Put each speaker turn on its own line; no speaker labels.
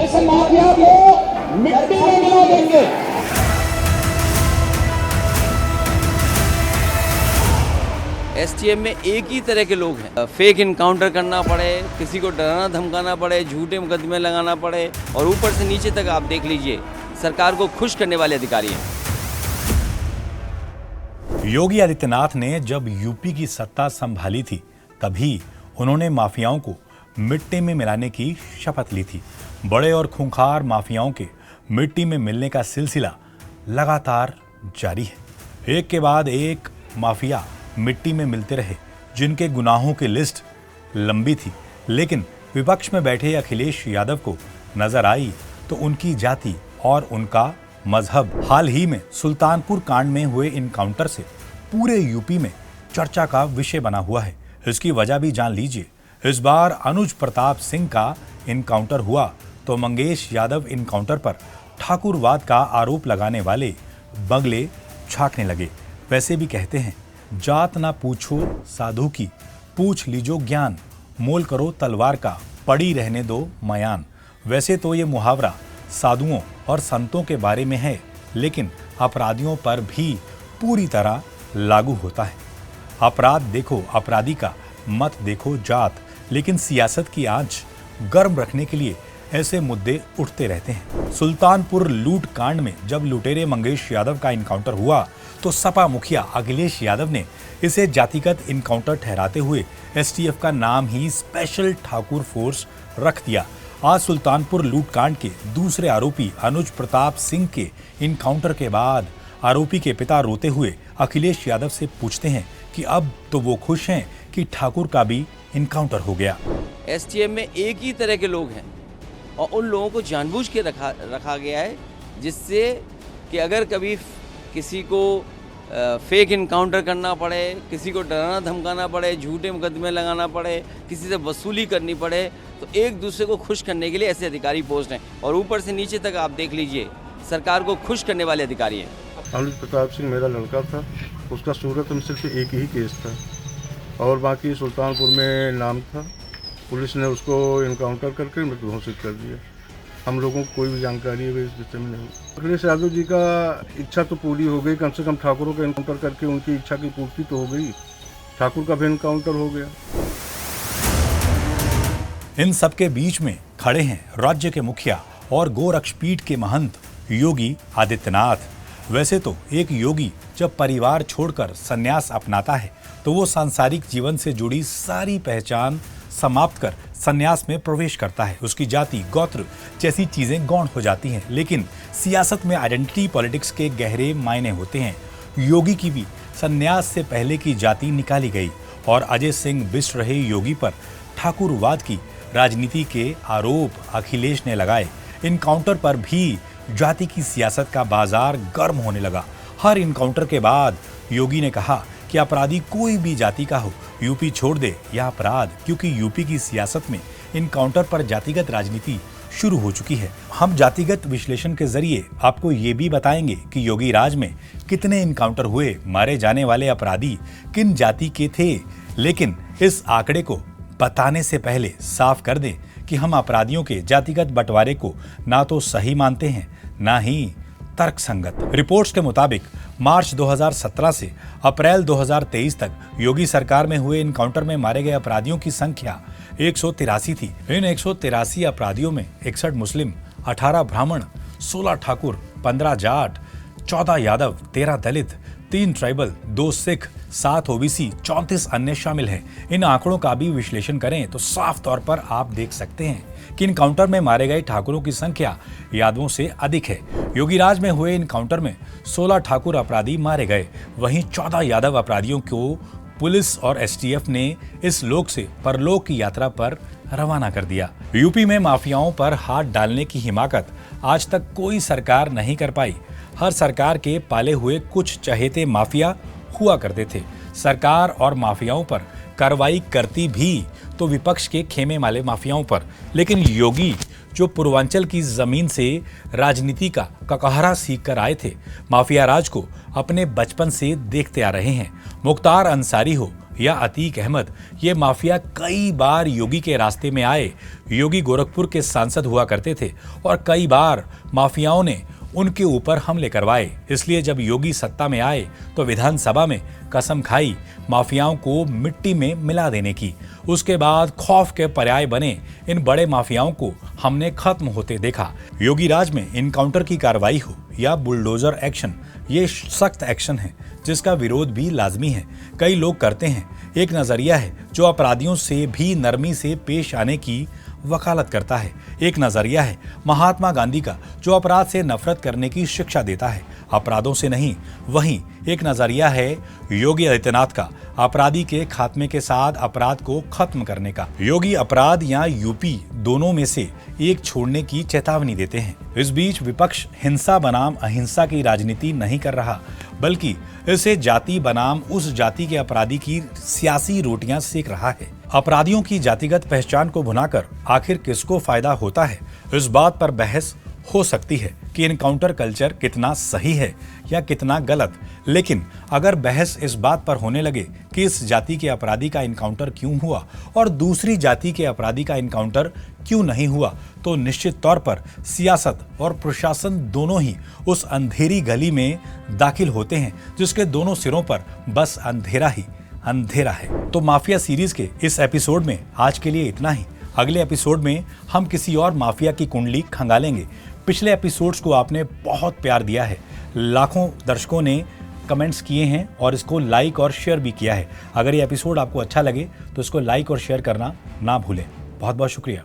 इस माफिया को मिट्टी में मिला देंगे।
एसटीएफ में एक ही तरह के लोग हैं। फेक इनकाउंटर करना पड़े, किसी को डराना धमकाना पड़े, झूठे मुकदमे लगाना पड़े और ऊपर से नीचे तक आप देख लीजिए सरकार को खुश करने वाले अधिकारी हैं।
योगी आदित्यनाथ ने जब यूपी की सत्ता संभाली थी तभी उन्होंने माफियाओं को मिट्टी में मिलाने की शपथ ली थी। बड़े और खूंखार माफियाओं के मिट्टी में मिलने का सिलसिला लगातार जारी है। एक के बाद एक माफिया मिट्टी में मिलते रहे, जिनके गुनाहों की लिस्ट लंबी थी, लेकिन विपक्ष में बैठे अखिलेश यादव को नजर आई तो उनकी जाति और उनका मजहब। हाल ही में सुल्तानपुर कांड में हुए इनकाउंटर से पूरे यूपी में चर्चा का विषय बना हुआ है। इसकी वजह भी जान लीजिए। इस बार अनुज प्रताप सिंह का इनकाउंटर हुआ तो मंगेश यादव इनकाउंटर पर ठाकुरवाद का आरोप लगाने वाले बगले छाटने लगे। वैसे भी कहते हैं, जात ना पूछो साधु की, पूछ लीजो ज्ञान, मोल करो तलवार का, पड़ी रहने दो मयान। वैसे तो ये मुहावरा साधुओं और संतों के बारे में है, लेकिन अपराधियों पर भी पूरी तरह लागू होता है। अपराध देखो अपराधी का, मत देखो जात। लेकिन सियासत की आंच गर्म रखने के लिए ऐसे मुद्दे उठते रहते हैं। सुल्तानपुर लूट कांड में जब लुटेरे मंगेश यादव का इनकाउंटर हुआ तो सपा मुखिया अखिलेश यादव ने इसे जातिगत इनकाउंटर ठहराते हुए एसटीएफ का नाम ही स्पेशल ठाकुर फोर्स रख दिया। आज सुल्तानपुर लूट कांड के दूसरे आरोपी अनुज प्रताप सिंह के इनकाउंटर के बाद आरोपी के पिता रोते हुए अखिलेश यादव से पूछते हैं कि अब तो वो खुश हैं कि ठाकुर का भी इनकाउंटर हो गया।
एसटीएफ में एक ही तरह के लोग हैं और उन लोगों को जानबूझ के रखा गया है, जिससे कि अगर कभी किसी को फेक इनकाउंटर करना पड़े, किसी को डराना धमकाना पड़े, झूठे मुकदमे लगाना पड़े, किसी से वसूली करनी पड़े, तो एक दूसरे को खुश करने के लिए ऐसे अधिकारी पोस्ट हैं और ऊपर से नीचे तक आप देख लीजिए सरकार को खुश करने वाले अधिकारी हैं।
अनुज प्रताप सिंह मेरा लड़का था, उसका सूरत में सिर्फ एक ही केस था और बाकी सुल्तानपुर में नाम था। पुलिस ने उसको इनकाउंटर करके मृत्यु घोषित कर दिया। हम लोगों को कोई भी जानकारी है इस विषय में नहीं। अखिलेश यादव जी का इच्छा तो पूरी हो गई, कम से कम ठाकुरों का इनकाउंटर करके उनकी इच्छा की पूर्ति तो हो गई। ठाकुर का भी इनकाउंटर हो गया।
इन सबके बीच में खड़े हैं राज्य के मुखिया और गोरक्षपीठ के महंत योगी आदित्यनाथ। वैसे तो एक योगी जब परिवार छोड़कर संन्यास अपनाता है तो वो सांसारिक जीवन से जुड़ी सारी पहचान समाप्त कर संन्यास में प्रवेश करता है। उसकी जाति, गोत्र जैसी चीजें गौण हो जाती हैं। लेकिन सियासत में आइडेंटिटी पॉलिटिक्स के गहरे मायने होते हैं। योगी की भी संन्यास से पहले की जाति निकाली गई और अजय सिंह बिष्ट रहे योगी पर ठाकुरवाद की राजनीति के आरोप अखिलेश ने लगाए। इनकाउंटर पर भी जाति की सियासत का बाजार गर्म होने लगा। हर इनकाउंटर के बाद योगी ने कहा कि अपराधी कोई भी जाति का हो, यूपी छोड़ दे यह अपराध, क्योंकि यूपी की सियासत में इनकाउंटर पर जातिगत राजनीति शुरू हो चुकी है। हम जातिगत विश्लेषण के जरिए आपको ये भी बताएंगे कि योगी राज में कितने इनकाउंटर हुए, मारे जाने वाले अपराधी किन जाति के थे। लेकिन इस आंकड़े को बताने से पहले साफ कर दें कि हम अपराधियों के जातिगत बंटवारे को ना तो सही मानते हैं, ना ही तर्कसंगत। रिपोर्ट्स के मुताबिक मार्च 2017 से अप्रैल 2023 तक योगी सरकार में हुए इनकाउंटर में मारे गए अपराधियों की संख्या 183 थी। इन 183 अपराधियों में 61 मुस्लिम, 18 ब्राह्मण, 16 ठाकुर, 15 जाट, 14 यादव, 13 दलित, 3 ट्राइबल, 2 सिख, 7 ओबीसी, 34 अन्य शामिल हैं। इन आंकड़ों का भी विश्लेषण करें तो साफ तौर पर आप देख सकते हैं कि इनकाउंटर में मारे गए ठाकुरों की संख्या यादवों से अधिक है। योगी राज में हुए इनकाउंटर में 16 ठाकुर अपराधी मारे गए, वहीं 14 यादव अपराधियों को पुलिस और एसटीएफ ने इस लोक से परलोक की यात्रा पर रवाना कर दिया। यूपी में माफियाओं पर हाथ डालने की हिमाकत आज तक कोई सरकार नहीं कर पाई। हर सरकार के पाले हुए कुछ चहेते माफिया हुआ करते थे। सरकार और माफियाओं पर कार्रवाई करती भी तो विपक्ष के खेमे वाले माफियाओं पर। लेकिन योगी जो पूर्वांचल की जमीन से राजनीति का ककहरा सीख कर आए थे, माफिया राज को अपने बचपन से देखते आ रहे हैं। मुख्तार अंसारी हो या अतीक अहमद, ये माफिया कई बार योगी के रास्ते में आए। योगी गोरखपुर के सांसद हुआ करते थे और कई बार माफियाओं ने उनके ऊपर हमले करवाए। इसलिए जब योगी सत्ता में आए तो विधानसभा में कसम खाई माफियाओं को मिट्टी में मिला देने की। उसके बाद खौफ के पर्याय बने इन बड़े माफियाओं को हमने खत्म होते देखा। योगी राज में इनकाउंटर की कार्रवाई हो या बुलडोजर एक्शन, ये सख्त एक्शन है जिसका विरोध भी लाजमी है। कई लोग करते हैं। एक नजरिया है जो अपराधियों से भी नरमी से पेश आने की वकालत करता है। एक नजरिया है महात्मा गांधी का जो अपराध से नफरत करने की शिक्षा देता है, अपराधों से नहीं। वहीं एक नजरिया है योगी आदित्यनाथ का, अपराधी के खात्मे के साथ अपराध को खत्म करने का। योगी अपराध या यूपी दोनों में से एक छोड़ने की चेतावनी देते हैं। इस बीच विपक्ष हिंसा बनाम अहिंसा की राजनीति नहीं कर रहा, बल्कि इसे जाति बनाम उस जाति के अपराधी की सियासी रोटियां सेक रहा है। अपराधियों की जातिगत पहचान को भुनाकर आखिर किसको फायदा होता है, इस बात पर बहस हो सकती है कि इनकाउंटर कल्चर कितना सही है या कितना गलत। लेकिन अगर बहस इस बात पर होने लगे कि इस जाति के अपराधी का इनकाउंटर क्यों हुआ और दूसरी जाति के अपराधी का इनकाउंटर क्यों नहीं हुआ, तो निश्चित तौर पर सियासत और प्रशासन दोनों ही उस अंधेरी गली में दाखिल होते हैं जिसके दोनों सिरों पर बस अंधेरा ही अंधेरा है। तो माफिया सीरीज के इस एपिसोड में आज के लिए इतना ही। अगले एपिसोड में हम किसी और माफिया की कुंडली खंगालेंगे। पिछले एपिसोड्स को आपने बहुत प्यार दिया है, लाखों दर्शकों ने कमेंट्स किए हैं और इसको लाइक और शेयर भी किया है। अगर ये एपिसोड आपको अच्छा लगे तो इसको लाइक और शेयर करना ना भूलें। बहुत बहुत शुक्रिया।